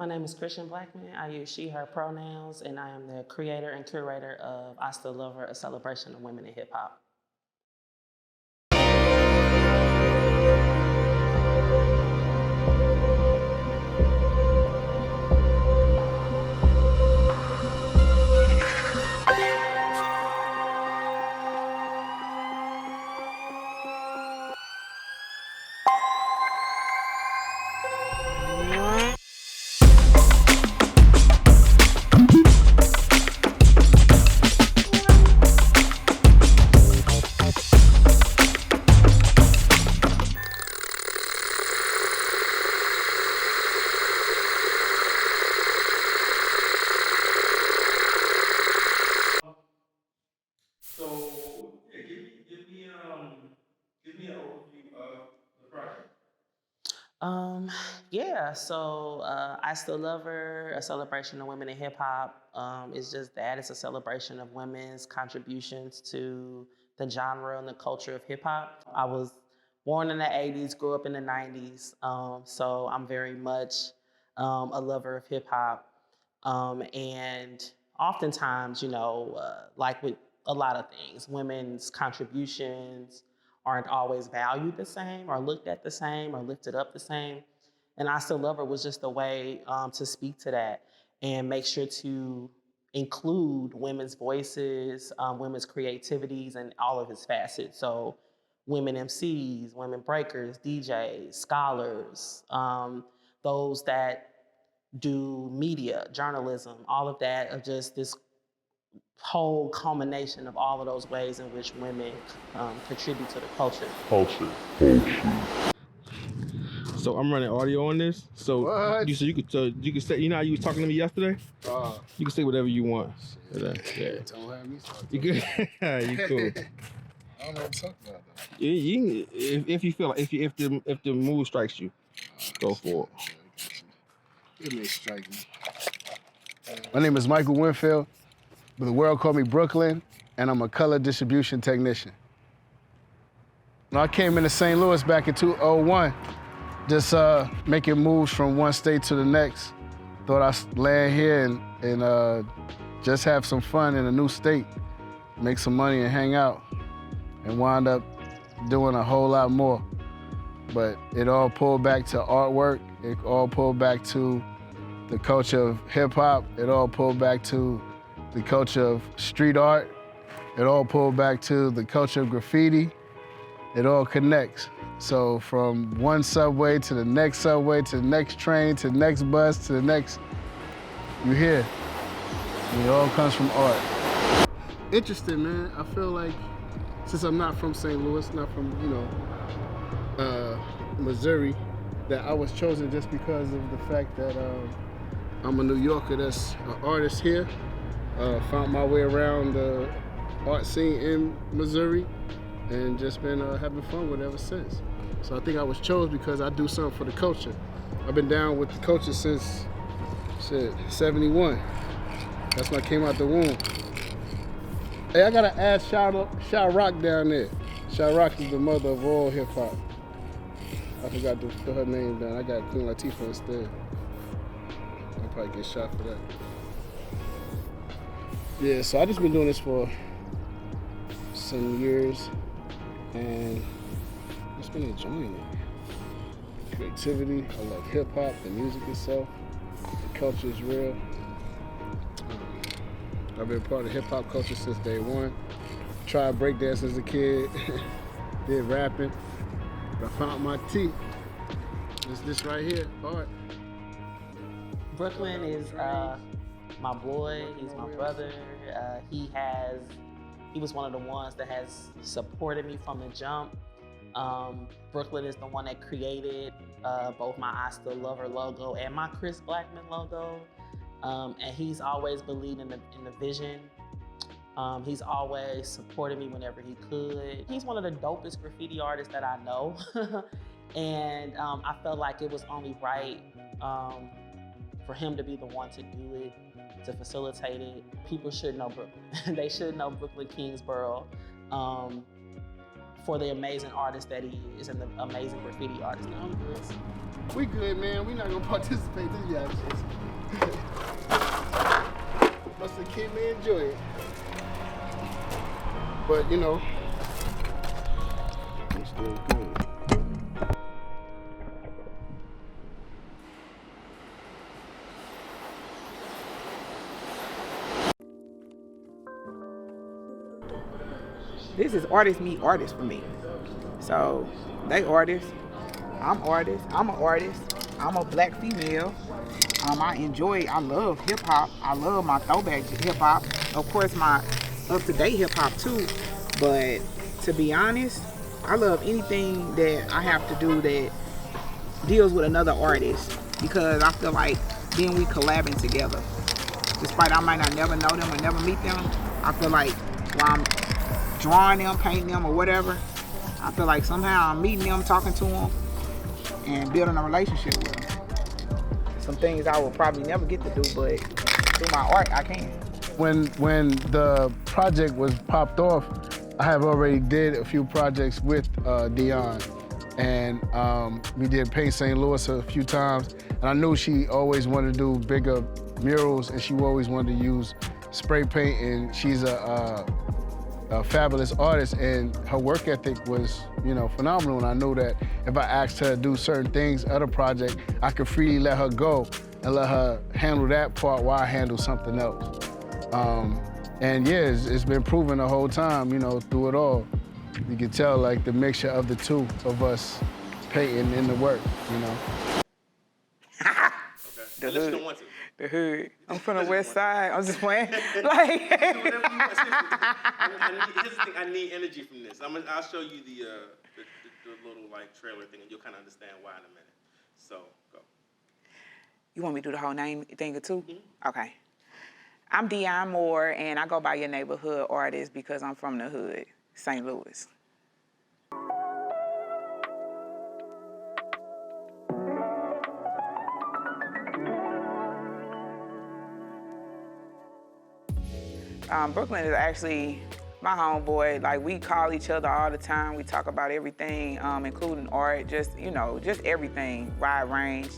My name is Blackmon. I use she, her pronouns, and I am the creator and curator of I Still Love Her, a celebration of women in hip hop. Yeah, so I Still Love Her, a celebration of women in hip hop. It's just that it's a celebration of women's contributions to the genre and the culture of hip hop. I was born in the 80s, grew up in the 90s, so I'm very much a lover of hip hop. And oftentimes, like with a lot of things, women's contributions aren't always valued the same or looked at the same or lifted up the same. And I Still Love Her was just a way to speak to that and make sure to include women's voices, women's creativities, and all of its facets. So women MCs, women breakers, DJs, scholars, those that do media, journalism, all of that, of just this whole culmination of all of those ways in which women contribute to the culture. So I'm running audio on this. So What? you could say, you know how you was talking to me yesterday? You can say whatever you want. Yeah. Don't have me talk. You good? You cool. I don't know what to talk about though. You if you feel like if the mood strikes you, go for it. It may strike me. My name is Michael Winfield, but the world called me BRKLYN, and I'm a color distribution technician. When I came into St. Louis back in 2001, just making moves from one state to the next. Thought I'd land here and just have some fun in a new state, make some money and hang out, and wound up doing a whole lot more. But it all pulled back to artwork. It all pulled back to the culture of hip hop. It all pulled back to the culture of street art. It all pulled back to the culture of graffiti. It all connects. So from one subway to the next subway, to the next train, to the next bus, to the next, you're here. And it all comes from art. Interesting, man. I feel like, since I'm not from St. Louis, not from, Missouri, that I was chosen just because of the fact that I'm a New Yorker that's an artist here. Found my way around the art scene in Missouri and just been having fun with it ever since. So I think I was chosen because I do something for the culture. I've been down with the culture since, 71. That's when I came out the womb. Hey, I gotta add Sha Rock down there. Sha Rock is the mother of all hip hop. I forgot to put her name down. I got Queen Latifah instead. I'll probably get shot for that. Yeah, so I just been doing this for some years and just been enjoying it. Creativity, I love hip hop, the music itself, the culture is real. I've been part of hip hop culture since day one. Tried breakdance as a kid, did rapping. But I found my teeth. It's this right here, art. BRKLYN is my boy, he's my brother. He was one of the ones that has supported me from the jump. BRKLYN is the one that created both my I Still Love Her logo and my Kris Blackmon logo. And he's always believed in the vision. He's always supported me whenever he could. He's one of the dopest graffiti artists that I know. And I felt like it was only right for him to be the one to do it, to facilitate it. People should know BRKLYN. They should know BRKLYN Kingsborough for the amazing artist that he is and the amazing graffiti artist. No, I'm good. We good, man. We not gonna participate in y'all shit. Must have kid me enjoy it. But you know, it's still good. This is artist meet artist for me. So they artists, I'm artist, I'm an artist, I'm a black female. I love hip hop. I love my throwback hip hop. Of course my up-to-date hip hop too. But to be honest, I love anything that I have to do that deals with another artist, because I feel like then we collabing together. Despite I might not never know them or never meet them, I feel like while I'm drawing them, painting them, or whatever, I feel like somehow I'm meeting them, talking to them, and building a relationship with them. Some things I will probably never get to do, but through my art, I can. When the project was popped off, I have already did a few projects with Deonne, and we did Paint St. Louis a few times, and I knew she always wanted to do bigger murals, and she always wanted to use spray paint, and she's a fabulous artist, and her work ethic was, you know, phenomenal. And I knew that if I asked her to do certain things, other project, I could freely let her go and let her handle that part while I handle something else. And yeah, it's been proven the whole time, you know, through it all. You can tell like the mixture of the two of us painting in the work, you know. The hood. The hood. I'm from the west side. I'm just playing. Like. Here's the thing. I need energy from this. I'll show you the little like trailer thing, and you'll kind of understand why in a minute. So go. You want me to do the whole name thing too? Mm-hmm. Okay. I'm Deonne Moore, and I go by your neighborhood artist because I'm from the hood, St. Louis. BRKLYN is actually my homeboy. Like, we call each other all the time. We talk about everything, including art, just everything, wide range.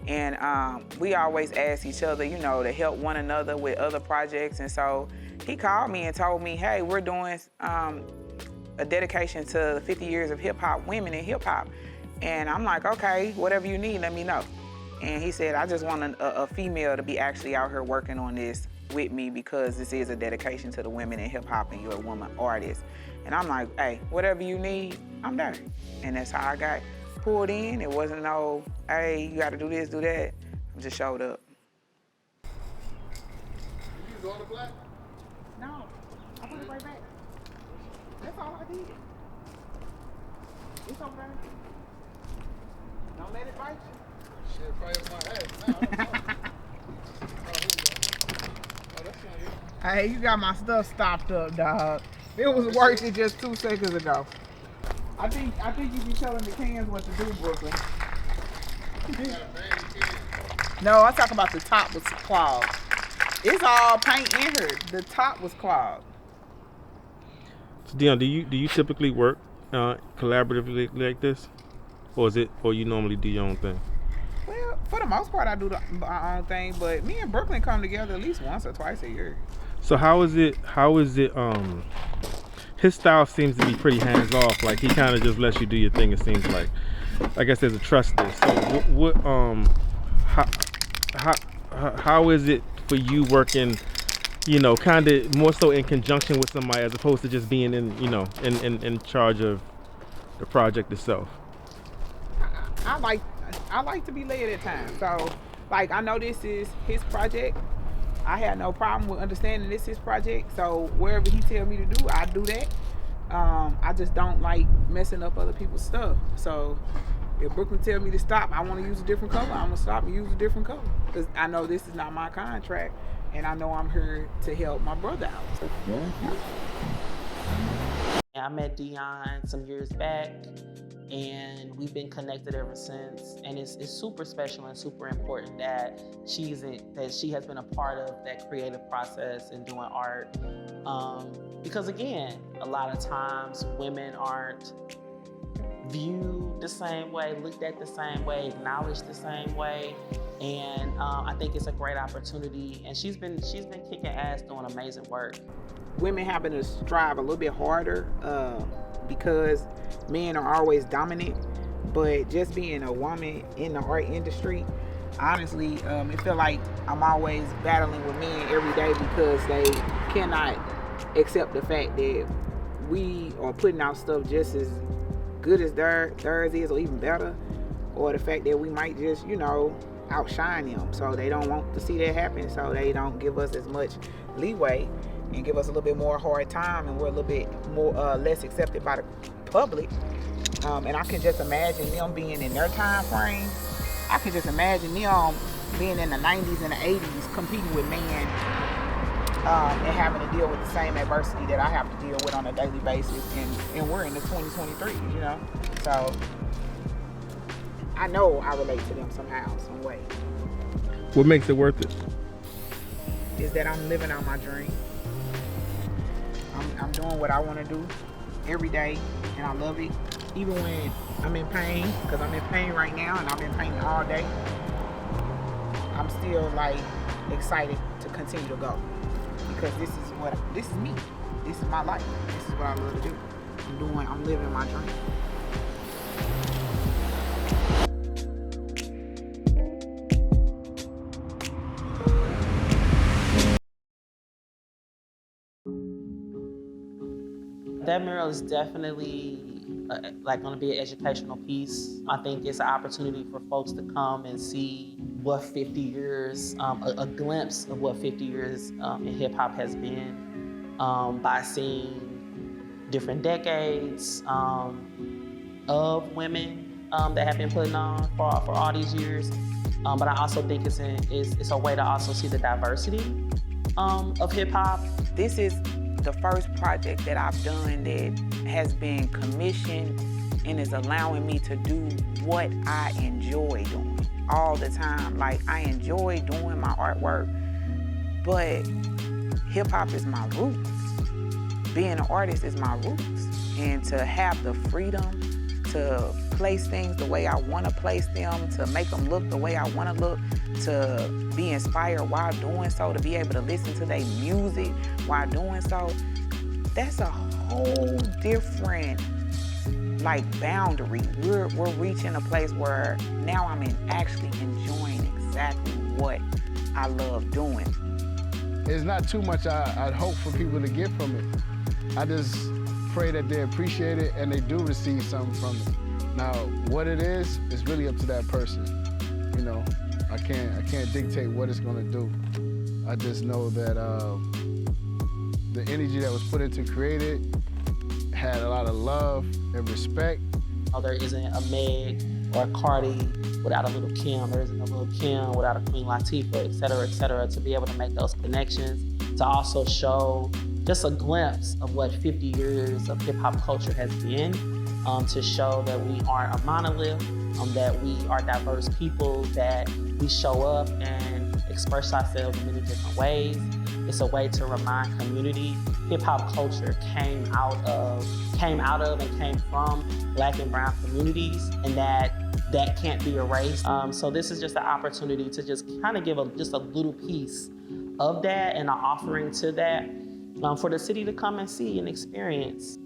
And we always ask each other, you know, to help one another with other projects. And so he called me and told me, hey, we're doing a dedication to the 50 years of hip hop, women in hip hop. And I'm like, okay, whatever you need, let me know. And he said, I just want a female to be actually out here working on this with me, because this is a dedication to the women in hip hop and you're a woman artist. And I'm like, hey, whatever you need, I'm there. And that's how I got pulled in. It wasn't no, hey, you gotta do this, do that. I just showed up. You use all the black? No, I put it right back. That's all I did. It's okay. Don't let it bite you. Shit, probably up my ass now. Hey, you got my stuff stopped up, dog. It was working just 2 seconds ago. I think you be telling the cans what to do, BRKLYN. No, I talk about the top was clogged. It's all paint in here. The top was clogged. So Deonne, do you typically work collaboratively like this, or you normally do your own thing? Well, for the most part, I do my own thing, but me and BRKLYN come together at least once or twice a year. So how is it? His style seems to be pretty hands off. Like, he kind of just lets you do your thing. It seems like. I guess there's a trust there. So how is it for you working, you know, kind of more so in conjunction with somebody as opposed to just being in charge of the project itself? I like to be led at times. So, like, I know this is his project. I had no problem with understanding this is his project. So wherever he tell me to do, I do that. I just don't like messing up other people's stuff. So if BRKLYN tell me to stop, I want to use a different color, I'm gonna stop and use a different color. Because I know this is not my contract, and I know I'm here to help my brother out. So, I met Deonne some years back, and we've been connected ever since. And it's super special and super important that she has been a part of that creative process and doing art. Because again, a lot of times women aren't viewed the same way, looked at the same way, acknowledged the same way. And I think it's a great opportunity. And she's been kicking ass, doing amazing work. Women having to strive a little bit harder because men are always dominant. But just being a woman in the art industry, honestly, it feel like I'm always battling with men every day because they cannot accept the fact that we are putting out stuff just as good as theirs is, or even better, or the fact that we might just, outshine them. So they don't want to see that happen, so they don't give us as much leeway and give us a little bit more hard time, and we're a little bit more less accepted by the public. And I can just imagine them being in their time frame. I can just imagine them being in the 90s and the 80s competing with men and having to deal with the same adversity that I have to deal with on a daily basis, and we're in the 2023, So I know I relate to them somehow, some way. What makes it worth it? Is that I'm living out my dream. I'm doing what I want to do every day, and I love it. Even when I'm in pain, because I'm in pain right now, and I've been painting all day, I'm still excited to continue to go. Because this is me. This is my life. This is what I love to do. I'm living my dream. That mural is definitely going to be an educational piece. I think it's an opportunity for folks to come and see what 50 years, a glimpse of what 50 years in hip hop has been, by seeing different decades of women that have been putting on for all these years. But I also think it's a way to also see the diversity of hip hop. This is the first project that I've done that has been commissioned and is allowing me to do what I enjoy doing all the time. I enjoy doing my artwork, but hip hop is my roots. Being an artist is my roots. And to have the freedom to place things the way I want to place them, to make them look the way I want to look, to be inspired while doing so, to be able to listen to their music while doing so, that's a whole different boundary. We're reaching a place where now I'm actually enjoying exactly what I love doing. It's not too much I'd hope for people to get from it. I just pray that they appreciate it and they do receive something from it. Now, what it is really up to that person. I can't dictate what it's gonna do. I just know that the energy that was put into create it had a lot of love and respect. There isn't a Meg or a Cardi without a little Kim. There isn't a little Kim without a Queen Latifah, et cetera, to be able to make those connections, to also show just a glimpse of what 50 years of hip hop culture has been, to show that we aren't a monolith, that we are diverse people, that we show up and express ourselves in many different ways. It's a way to remind community hip hop culture came out of and came from Black and brown communities, and that can't be erased. So this is just an opportunity to just kind of give just a little piece of that and an offering to that for the city to come and see and experience.